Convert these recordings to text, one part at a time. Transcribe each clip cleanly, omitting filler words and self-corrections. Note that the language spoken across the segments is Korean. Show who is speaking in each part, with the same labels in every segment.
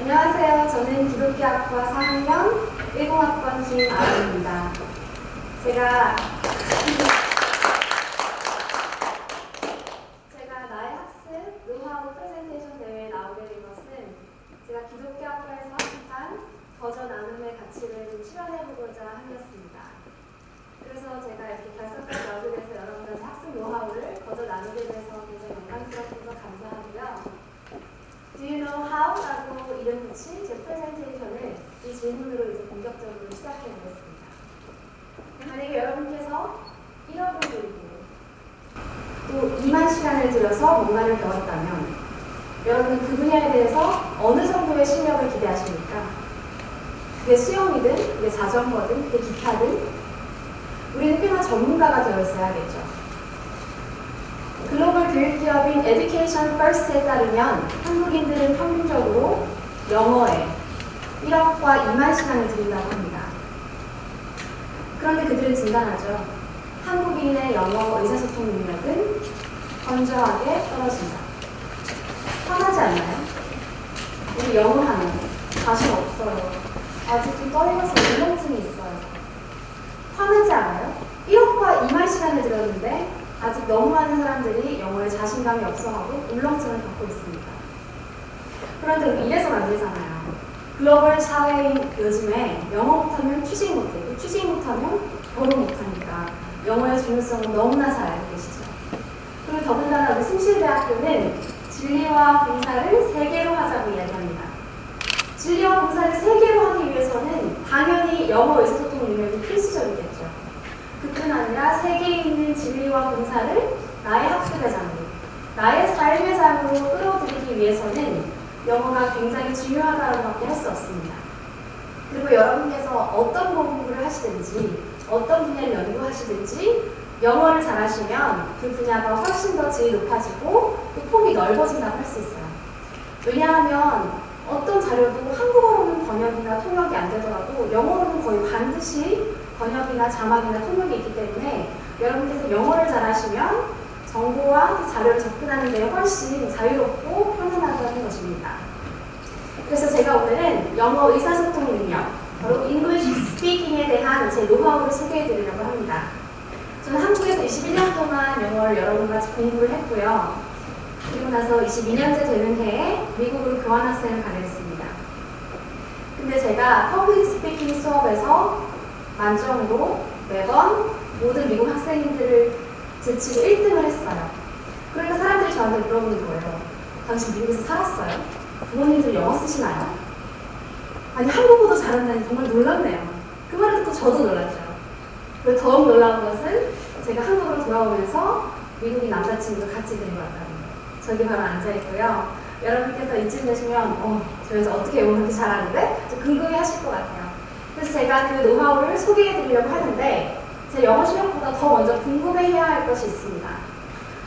Speaker 1: 안녕하세요. 저는 기독교학과 4학년 10학번 김아은입니다. 제가 나의 학습 노하우 프레젠테이션 대회에 나오게 된 것은 제가 기독교학과에서 학습한 거저 나눔의 가치를 좀 실현해보고자 함이었습니다. 그래서 제가 이렇게 결석까지 나오게 돼서 여러분들한테 학습 노하우를 거저 나누게 돼서 굉장히 영광스럽고 감사하고요. Do you know how? 라고 이름 붙인 제 프레젠테이션을 이 질문으로 이제 본격적으로 시작해 보겠습니다. 만약에 여러분께서 1억을 들고 또 2만 시간을 들여서 뭔가를 배웠다면 여러분은 그 분야에 대해서 어느 정도의 실력을 기대하십니까? 그게 수영이든, 그게 자전거든, 그게 기타든 우리는 꽤나 전문가가 되어 있어야겠죠. 글로벌 교육기업인 Education First에 따르면 한국인들은 평균적으로 영어에 1억과 2만 시간을 들인다고 합니다. 그런데 그들은 진단하죠. 한국인의 영어 의사소통 능력은 현저하게 떨어진다. 화나지 않나요? 우리 영어 하면 자신 없어요. 아직도 떨려서 울렁증이 있어요. 화나지 않아요? 1억과 2만 시간을 들었는데 아직 너무 많은 사람들이 영어에 자신감이 없어하고 울렁증을 겪고 있습니다. 그런데 우리 이래서는 안 되잖아요. 글로벌 사회인 요즘에 영어 못하면 취직 못해. 취직 못하면 결혼 못하니까 영어의 중요성은 너무나 잘 알고 계시죠. 그리고 더군다나 우리 숭실대학교는 진리와 봉사를 3개로 하자고 이야기합니다. 진리와 봉사를 3개로 하기 위해서는 당연히 영어 의사소통 능력이 필수적이겠죠. 그뿐 아니라 세계에 있는 진리와 봉사를 나의 학습의 장으로, 나의 삶의 장으로 끌어들이기 위해서는 영어가 굉장히 중요하다고밖에 할 수 없습니다. 그리고 여러분께서 어떤 공부를 하시든지 어떤 분야를 연구하시든지 영어를 잘하시면 그 분야가 훨씬 더 질이 높아지고 또 폭이 넓어진다고 할 수 있어요. 왜냐하면 어떤 자료도 한국어로는 번역이나 통역이 안 되더라도 영어로는 거의 반드시 번역이나 자막이나 통역이 있기 때문에 여러분께서 영어를 잘하시면 정보와 자료를 접근하는 데 훨씬 자유롭고 편안하다는 것입니다. 그래서 제가 오늘은 영어 의사소통 능력, 바로 English Speaking에 대한 제 노하우를 소개해 드리려고 합니다. 저는 한국에서 21년 동안 영어를 여러분과 같이 공부를 했고요. 그리고 나서 22년째 되는 해에 미국으로 교환학생을 가게 됐습니다. 근데 제가 퍼블릭 스피킹 수업에서 만점으로 매번 모든 미국 학생들을 제치고 1등을 했어요. 그러니까 사람들이 저한테 물어보는 거예요. 당신 미국에서 살았어요? 부모님들 영어 쓰시나요? 아니 한국어도 잘한다니 정말 놀랍네요. 그 말을 듣고 저도 놀랐죠. 그리고 더욱 놀라운 것은 제가 한국으로 돌아오면서 미국인 남자친구도 같이 데리고 왔다는 거예요. 저기 바로 앉아있고요. 여러분께서 이쯤 되시면 저 여자 어떻게 영어 그렇게 잘하는데? 좀 궁금해 하실 것 같아요. 그래서 제가 그 노하우를 소개해 드리려고 하는데 제 영어 실력보다 더 먼저 궁금해해야 할 것이 있습니다.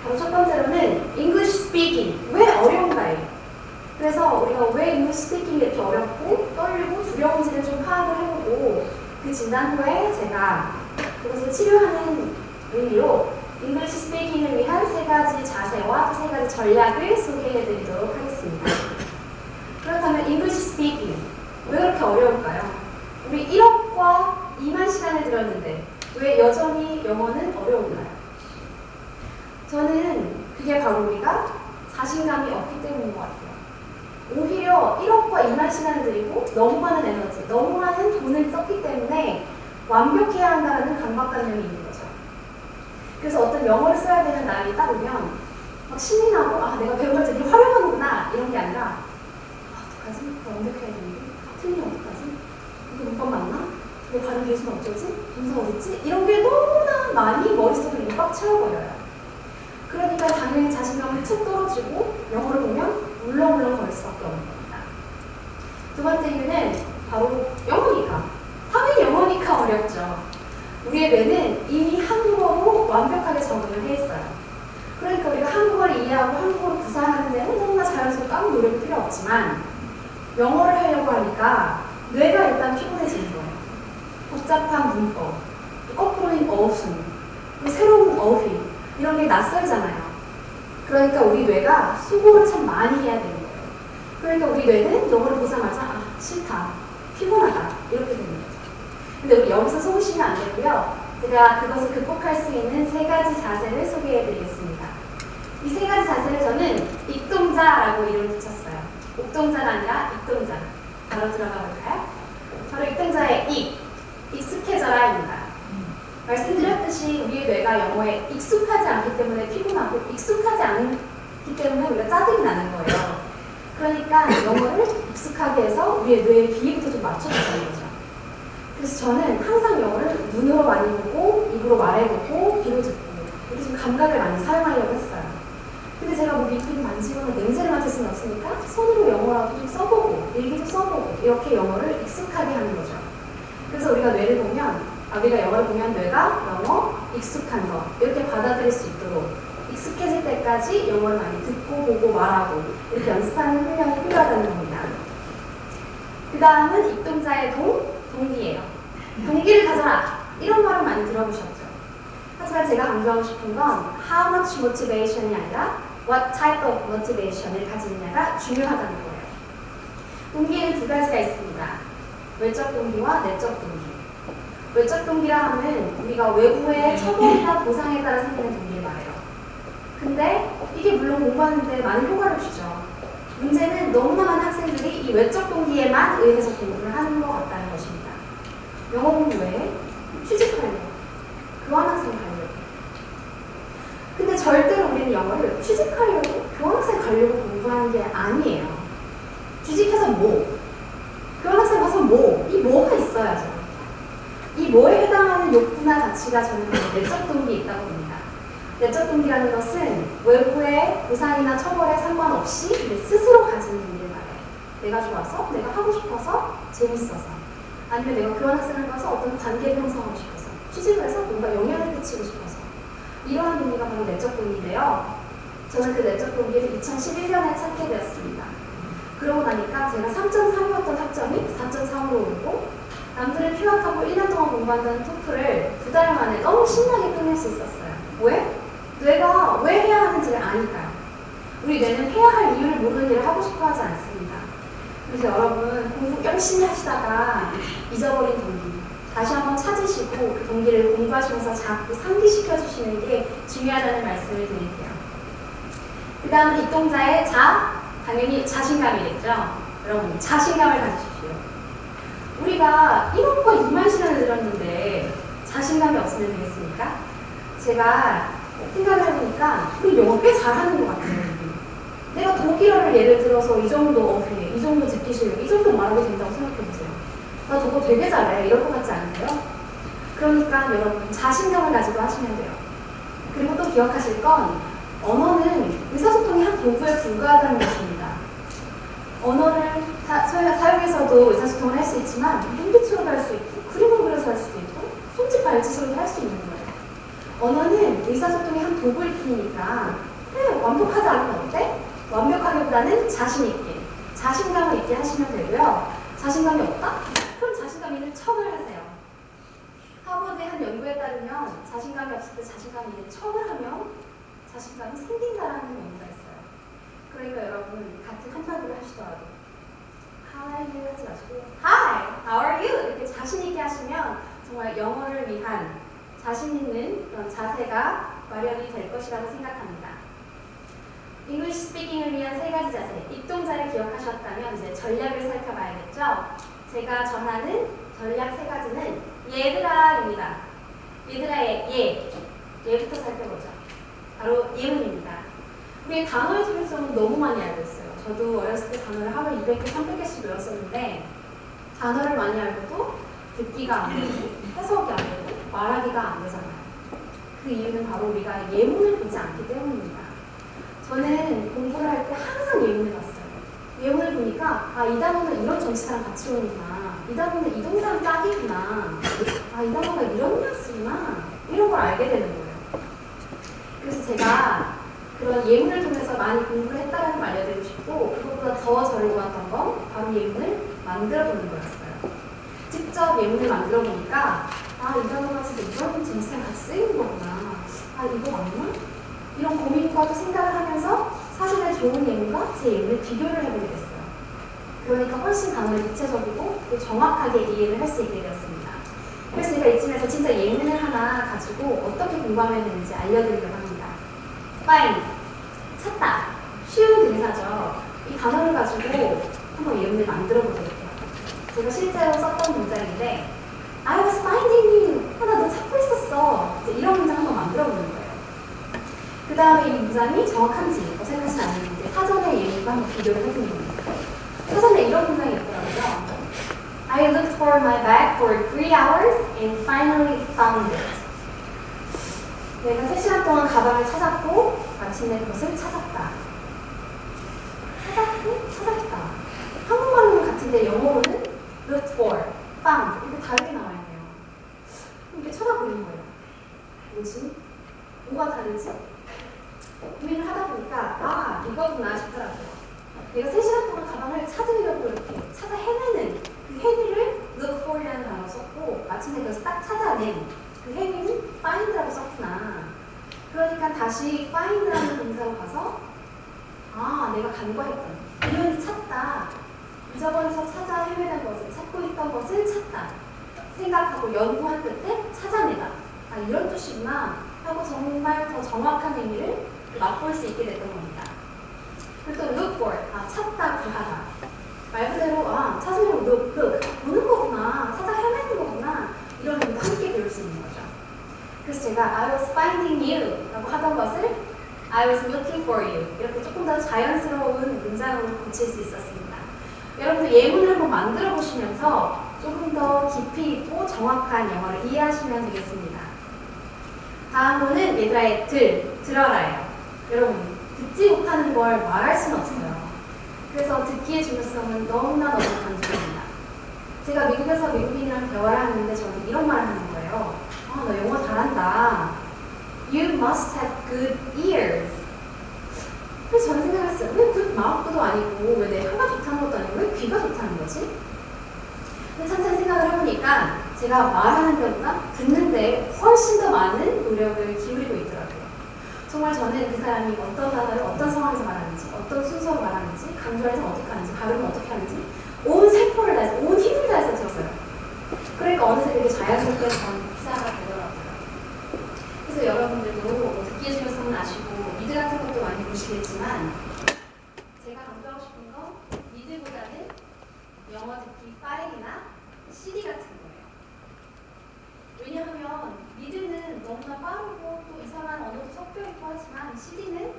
Speaker 1: 바로 첫 번째로는 English Speaking. 왜 어려운가요? 그래서 우리가 왜 English Speaking이 이렇게 어렵고 떨리고 두려운지를 좀 파악을 해보고 그 진단 후에 제가 그것을 치료하는 의미로 English Speaking을 위한 3가지 자세와 3가지 전략을 소개해 드리도록 하겠습니다. 그렇다면 English Speaking. 왜 그렇게 어려울까요? 우리 1억과 2만 시간을 들었는데 왜 여전히 영어는 어려운가요? 저는 그게 바로 우리가 자신감이 없기 때문인 것 같아요. 오히려 1억과 2만 시간을 들이고 너무 많은 에너지, 너무 많은 돈을 썼기 때문에 완벽해야 한다는 강박관념이 있는 거죠. 그래서 어떤 영어를 써야 되는 날이 딱 오면 막 신이 나고 내가 배운 걸 되게 활용하는구나 이런 게 아니라 어떡하지? 완벽해야 되는데 틀리면 어떡하지? 이거 문법 맞나? 내 발음 계속 어쩌지? 동사 어딨지? 이런 게 너무나 많이 머릿속을 꽉 채워버려요. 그러니까 당연히 자신감이 툭 떨어지고 영어를 보면 울렁울렁 거릴 수밖에 없는 겁니다. 두 번째 이유는 바로 영어니까. 당연히 영어니까 어렵죠. 우리의 뇌는 이미 한국어로 완벽하게 적응을 해 있어요. 그러니까 우리가 한국어를 이해하고 한국어를 구사하는 데는 너무나 자연스럽고 아무 노력이 필요 없지만 영어를 하려고 하니까 뇌가 일단 피곤해지는 거예요. 복잡한 문법, 거꾸로인 어순, 새로운 어휘 이런 게 낯설잖아요. 그러니까 우리 뇌가 수고를 참 많이 해야 되는 거예요. 그러니까 우리 뇌는 영어를 보자마자 아, 싫다, 피곤하다 이렇게 되는 거죠. 근데 우리 여기서 속으시면 안 되고요. 제가 그것을 극복할 수 있는 3가지 자세를 소개해 드리겠습니다. 이 3가지 자세를 저는 익동자라고 이름을 붙였어요. 옥동자가 아니라 익동자. 바로 들어가 볼까요? 바로 익동자의 익숙해져라입니다. 말씀드렸듯이 우리의 뇌가 영어에 익숙하지 않기 때문에 피곤하고 익숙하지 않기 때문에 우리가 짜증이 나는 거예요. 그러니까 영어를 익숙하게 해서 우리의 뇌의 비위부터 좀 맞춰주는 거죠. 그래서 저는 항상 영어를 눈으로 많이 보고 입으로 말해보고 귀로 듣고 이렇게 좀 감각을 많이 사용하려고 했어요. 근데 제가 뭐 밑을 만지거나 냄새를 맡을 수는 없으니까 손으로 영어라도 좀 써보고 일기도 써보고 이렇게 영어를 익숙하게 하는 거죠. 그래서 우리가 뇌를 보면 우리가 영어를 보면 뇌가 영어 익숙한 거 이렇게 받아들일 수 있도록 익숙해질 때까지 영어를 많이 듣고 보고 말하고 이렇게 연습하는 훈련이 필요하다는 겁니다. 그 다음은 익동자의 동기예요. 동기를 가져라 이런 말은 많이 들어보셨죠. 하지만 제가 강조하고 싶은 건 how much motivation이 아니라 what type of motivation을 가지느냐가 중요하다는 거예요. 동기에는 2가지가 있습니다. 외적 동기와 내적 동기. 외적 동기라 하면 우리가 외부의 처벌이나 보상에 따라 생기는 동기를 말해요. 근데 이게 물론 공부하는데 많은 효과를 주죠. 문제는 너무나 많은 학생들이 이 외적 동기에만 의해서 공부를 하는 것 같다는 것입니다. 영어 공부 외에 취직하려고, 교환학생 가려고. 근데 절대로 우리는 영어를 취직하려고, 교환학생 가려고 공부하는 게 아니에요. 취직해서 뭐? 교환학생 가서 뭐? 이 뭐가 있어야죠. 이 뭐에 해당하는 욕구나 가치가 저는 내적 동기에 있다고 봅니다. 내적 동기라는 것은 외부의 보상이나 처벌에 상관없이 내 스스로 가지는 동기를 말해요. 내가 좋아서, 내가 하고 싶어서, 재밌어서. 아니면 내가 교환학생을 가서 어떤 관계를 형성하고 싶어서, 취직을 해서 뭔가 영향을 끼치고 싶어서. 이러한 동기가 바로 내적 동기인데요. 저는 그 내적 동기를 2011년에 찾게 되었습니다. 그러고 나니까 제가 3.3이었던 학점이 4.3으로 오르고 남들을 휴학하고 1년 동안 공부한다는 토플을 2달 만에 너무 신나게 끝낼 수 있었어요. 왜? 뇌가 왜 해야 하는지를 아니까요. 우리 뇌는 해야 할 이유를 모르는 일을 하고 싶어 하지 않습니다. 그래서 여러분 공부 열심히 하시다가 잊어버린 동기 다시 한번 찾으시고 그 동기를 공부하시면서 자꾸 상기시켜 주시는 게 중요하다는 말씀을 드릴게요. 그 다음은 익동자의 당연히 자신감이겠죠. 여러분 자신감을 가지십시오. 우리가 1억과 2만 시간을 들었는데 자신감이 없으면 되겠습니까? 제가 생각을 해보니까 우리 영어 꽤 잘하는 것 같아요. 내가 독일어를 예를 들어서 이 정도 어휘, 이 정도 듣기 실력, 이 정도 말하게 된다고 생각해보세요. 나 독어 되게 잘해. 이럴 것 같지 않으세요? 그러니까 여러분 자신감을 가지고 하시면 돼요. 그리고 또 기억하실 건 언어는 의사소통이 한 도구에 불과하다는 것입니다. 언어를 사용해서도 의사소통을 할 수 있지만 눈빛으로도 할 수 있고 그림을 그려서 할 수도 있고 손짓 발짓으로도 할 수 있는 거예요. 언어는 의사소통의 한 도구일 뿐이니까 완벽하지 않으면 어때? 완벽하기보다는 자신있게, 자신감을 있게 하시면 되고요. 자신감이 없다? 그럼 자신감 있는 척을 하세요. 하버드의 한 연구에 따르면 자신감이 없을 때 자신감 있는 척을 하면 자신감이 생긴다라는 연구가 있어요. 그러니까 여러분 같은 한마디를 하시더라도 How are you? 하지 마시고 Hi! How are you? 이렇게 자신있게 하시면 정말 영어를 위한 자신있는 그런 자세가 마련이 될 것이라고 생각합니다. 잉글리시 스피킹을 위한 3가지 자세, 익동자를 기억하셨다면 이제 전략을 살펴봐야겠죠? 제가 전하는 전략 3가지는 얘들아입니다. 얘들아의 얘부터 살펴보죠. 바로 예문입니다. 우리 단어의 중요성은 너무 많이 알고 있어요. 저도 어렸을 때 단어를 하루에 200개, 300개씩 외웠었는데 단어를 많이 알고도 듣기가 안 되고 해석이 안 되고 말하기가 안 되잖아요. 그 이유는 바로 우리가 예문을 보지 않기 때문입니다. 저는 공부를 할 때 항상 예문을 봤어요. 예문을 보니까 이 단어는 이런 전치사랑 같이 오는구나. 이 단어는 이 동사랑 짝이구나. 이 단어가 이런 뉘앙스구나. 이런 걸 알게 되는 거예요. 그래서 제가 그런 예문을 통해서 많이 공부를 했다는 걸 알려드리고 싶고 그것보다 더 저를 도왔던 건 바로 예문을 만들어보는 거였어요. 직접 예문을 만들어 보니까 이 단어가 진짜 이런 전치사랑 같이 쓰이는 거구나. 이거 맞나? 이런 고민과도 생각을 하면서 사전에 좋은 예문과 제 예문을 비교를 해보게 됐어요. 그러니까 훨씬 단어를 구체적이고 또 정확하게 이해를 할 수 있게 되었습니다. 그래서 제가 이쯤에서 진짜 예문을 하나 가지고 어떻게 공부하면 되는지 알려드리려고 합니다. find, 찾다. 쉬운 대사죠. 이 단어를 가지고 한번 예문을 만들어 보도록 해요. 제가 실제로 썼던 문장인데 I was finding you. 나 너 찾고 있었어. 이제 이런 문장 한번 만들어 보는 거예요. 그 다음에 이 문장이 정확한지 어색하진 않은데 사전의 예문과 한번 비교를 해보는 겁니다. 사전에 이런 문장이 있더라고요. I looked for my bag for 3 hours and finally found it. 내가 3시간 동안 가방을 찾았고 마침내 그것을 찾았다. 찾았다. 한국말로는 같은데 영어로는 looked for, found 이렇게 다르게 나와 있네요. 이렇게 쳐다보는 거예요. 뭐지? 뭐가 다르지? 고민을 하다 보니까 이거구나 싶더라고요. 내가 3시간 동안 가방을 찾으려고 이렇게 찾아 헤매는 그 행위를 look for이라는 단어를 썼고 마침내 그것을 딱 찾아낸 그 행위는 find라고 썼구나. 그러니까 다시 find라는 동사로 가서 내가 간과했던 이런 찾다. 잊어버려서 찾아 헤매는 것을 찾고 있던 것을 찾다. 생각하고 연구한 끝에 찾아내다. 이런 뜻이구나 하고 정말 더 정확한 의미를 맛볼 수 있게 됐던 겁니다. 그리고 또 look for, 찾다, 구하다. 말 그대로 찾으려고 look, 보는 거구나, 찾아 헤매는 거구나 이런 의미도 함께 배울 수 있는 거죠. 그래서 제가 I was finding you 라고 하던 것을 I was looking for you 이렇게 조금 더 자연스러운 문장으로 고칠 수 있었습니다. 여러분들 예문을 한번 만들어 보시면서 조금 더 깊이 있고 정확한 영어를 이해하시면 되겠습니다. 다음으로는 얘들아의 들어라예요. 여러분 듣지 못하는 걸 말할 수는 없어요. 그래서 듣기의 중요성은 너무나 강조합니다. 제가 미국에서 미국인이랑 대화를 하는데 저는 이런 말을 하는 거예요. 너 영어 잘한다. You must have good ears. 그래서 저는 생각했어요. 왜 good mouth도 아니고 왜 내 혀가 좋다는 것도 아니고 왜 귀가 좋다는 거지? 근데 천천히 생각을 해보니까 제가 말하는 데보다 듣는 데 훨씬 더 많은 노력을 기울이고 있더라고요. 정말 저는 그 사람이 어떤 단어를 어떤 상황에서 말하는지, 어떤 순서로 말하는지, 강조할 때 어떻게 하는지, 발음을 어떻게 하는지 온 세포를 다해서, 온 힘을 다해서 들었어요. 그러니까 어느새 되게 자연스럽게 저는 기사가 되더라고요. 그래서 여러분들도 듣기의 중요성은 아시고 미드 같은 것도 많이 보시겠지만 제가 강조하고 싶은 건 미드보다는 영어 듣기 파일이나 CD 같은 거예요. 왜냐하면 미드는 너무나 빠르고 또 이상한 언어도 섞여있고 하지만 CD는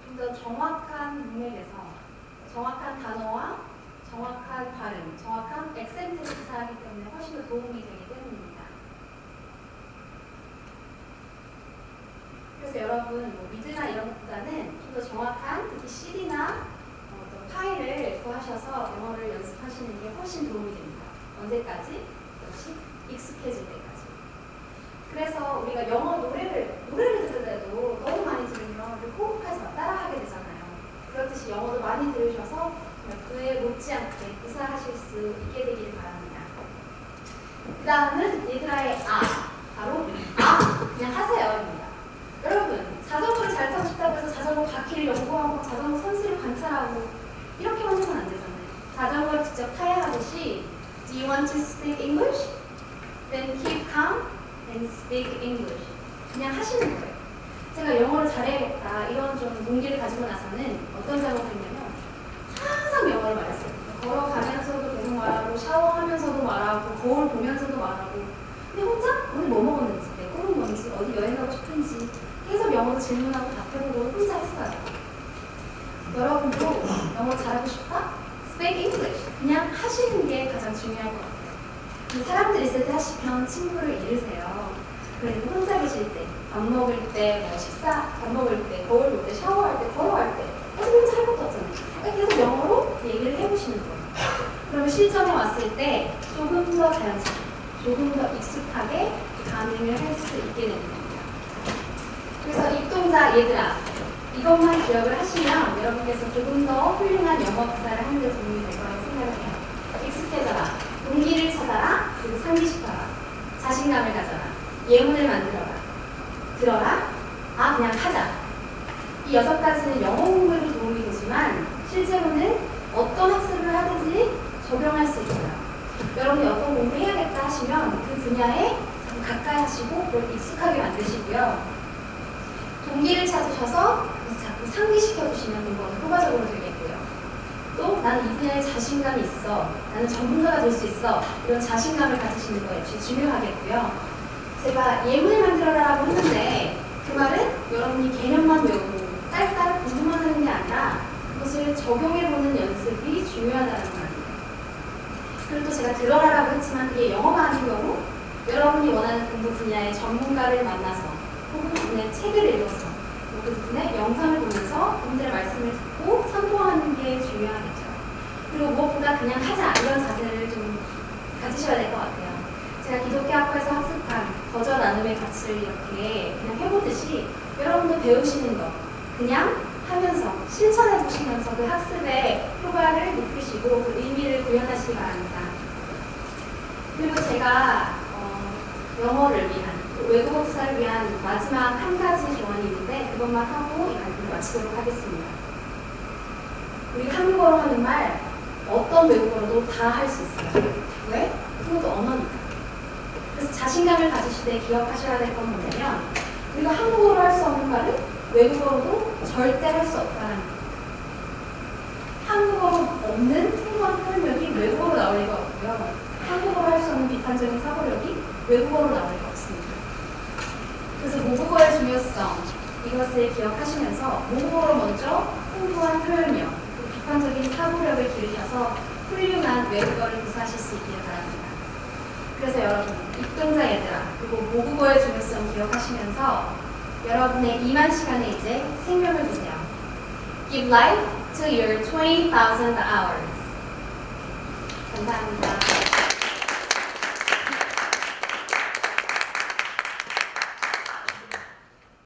Speaker 1: 좀 더 정확한 문맥에서 정확한 단어와 정확한 발음, 정확한 액센트를 구사하기 때문에 훨씬 더 도움이 되기 때문입니다. 그래서 여러분 미드나 이런 것보다는 좀 더 정확한 특히 CD나 어떤 파일을 구하셔서 영어를 연습하시는 게 훨씬 도움이 됩니다. 언제까지? 역시 익숙해질 때까지. 그래서 우리가 영어 노래를 들을 때도 너무 많이 들으면 호흡해서 따라하게 되잖아요. 그렇듯이 영어도 많이 들으셔서 그에 못지않게 구사하실 수 있게 되기를 바랍니다. 그 다음은 얘들아의 바로 그냥 하세요입니다. 여러분 자전거를 잘 타고 싶다고 해서 자전거 바퀴를 연구하고 자전거 선수를 관찰하고 이렇게만 해서는 안 되잖아요. 자전거를 직접 타야 하듯이 Do you want to speak English? Then keep calm and speak English. 그냥 하시는 거예요. 제가 영어를 잘해야겠다 이런 좀 동기를 가지고 나서는 어떤 작업을 했냐면 항상 영어를 말했어요. 걸어가면서도 계속 말하고 샤워하면서도 말하고 거울 보면서도 말하고 근데 혼자 오늘 뭐 먹었는지 내 꿈은 뭔지 어디 여행 가고 싶은지 계속 영어로 질문하고 답해보고 혼자 했어요. 여러분도 영어 잘하고 싶다? Speak English. 그냥 하시는 게 가장 중요한 것 같아요. 사람들 있을 때 하시면 친구를 잃으세요. 그래도 혼자 계실 때, 밥 먹을 때, 밥 먹을 때, 거울 볼 때, 샤워할 때, 걸어갈 때 어차피 혼자 할 것도 없잖아요. 그러니까 계속 영어로 얘기를 해보시는 거예요. 그러면 실전에 왔을 때 조금 더 자연스럽게, 조금 더 익숙하게 반응을 할 수 있게 되는 겁니다. 그래서 입동작 얘들아 이것만 기억을 하시면 여러분께서 조금 더 훌륭한 영어 구사를 하는 데 도움이 될 거라고 생각을 해요. 익숙해져라, 동기를 찾아라, 그리고 상기시켜라, 자신감을 가져라, 예문을 만들어라, 들어라, 그냥 하자. 이 6가지는 영어 공부에도 도움이 되지만 실제로는 어떤 학습을 하든지 하시면 그 분야에 가까이 하시고 그걸 익숙하게 만드시고요. 동기를 찾으셔서 그래서 자꾸 상기시켜 주시면 그건 효과적으로 되겠고요. 또 나는 이 분야에 자신감이 있어. 나는 전문가가 될 수 있어. 이런 자신감을 가지시는 거 역시 중요하겠고요. 제가 예문을 만들어라라고 했는데 그 말은 여러분이 개념만 외우고 딸딸 공부만 하는 게 아니라 그것을 적용해보는 연습이 중요하다는 말이에요. 그리고 또 제가 들어라라고 했지만 그게 영어가 아닌 경우 여러분이 원하는 공부 분야의 전문가를 만나서 혹은 그분의 책을 읽어서 그 부분의 영상을 보면서 그분들의 말씀을 듣고 참고하는 게 중요하겠죠. 그리고 무엇보다 그냥 하자 이런 자세를 좀 가지셔야 될 것 같아요. 제가 기독교 학과에서 학습한 거저 나눔의 가치를 이렇게 그냥 해보듯이 여러분도 배우시는 것 그냥 하면서 실천해 보시면서 그 학습의 효과를 느끼시고 그 의미를 구현하시기 바랍니다. 그리고 제가 영어를 위한 외국어 투자를 위한 마지막 한 가지 조언이 있는데 그것만 하고 이 강의를 마치도록 하겠습니다. 우리 한국어로 하는 말 어떤 외국어로도 다 할 수 있어요. 왜? 그것도 언어니까. 그래서 자신감을 가지실 때 기억하셔야 될 건 뭐냐면 우리가 한국어로 할 수 없는 말은 외국어로도 절대 할 수 없다는 거예요. 한국어로 없는 풍부한 표현력이 외국어로 나올 리가 없고요. 한국어로 할 수 없는 비판적인 사고력이 외국어로 나올 리가 없습니다. 그래서 모국어의 중요성 이것을 기억하시면서 모국어로 먼저 풍부한 표현력, 비판적인 사고력을 기르셔서 훌륭한 외국어를 구사하실 수 있기를 바랍니다. 그래서 여러분, 입동자 얘들아, 그리고 모국어의 중요성 기억하시면서 여러분의 이만 시간에 이제 생명을 주세요. Give life to your 20,000 hours. 감사합니다.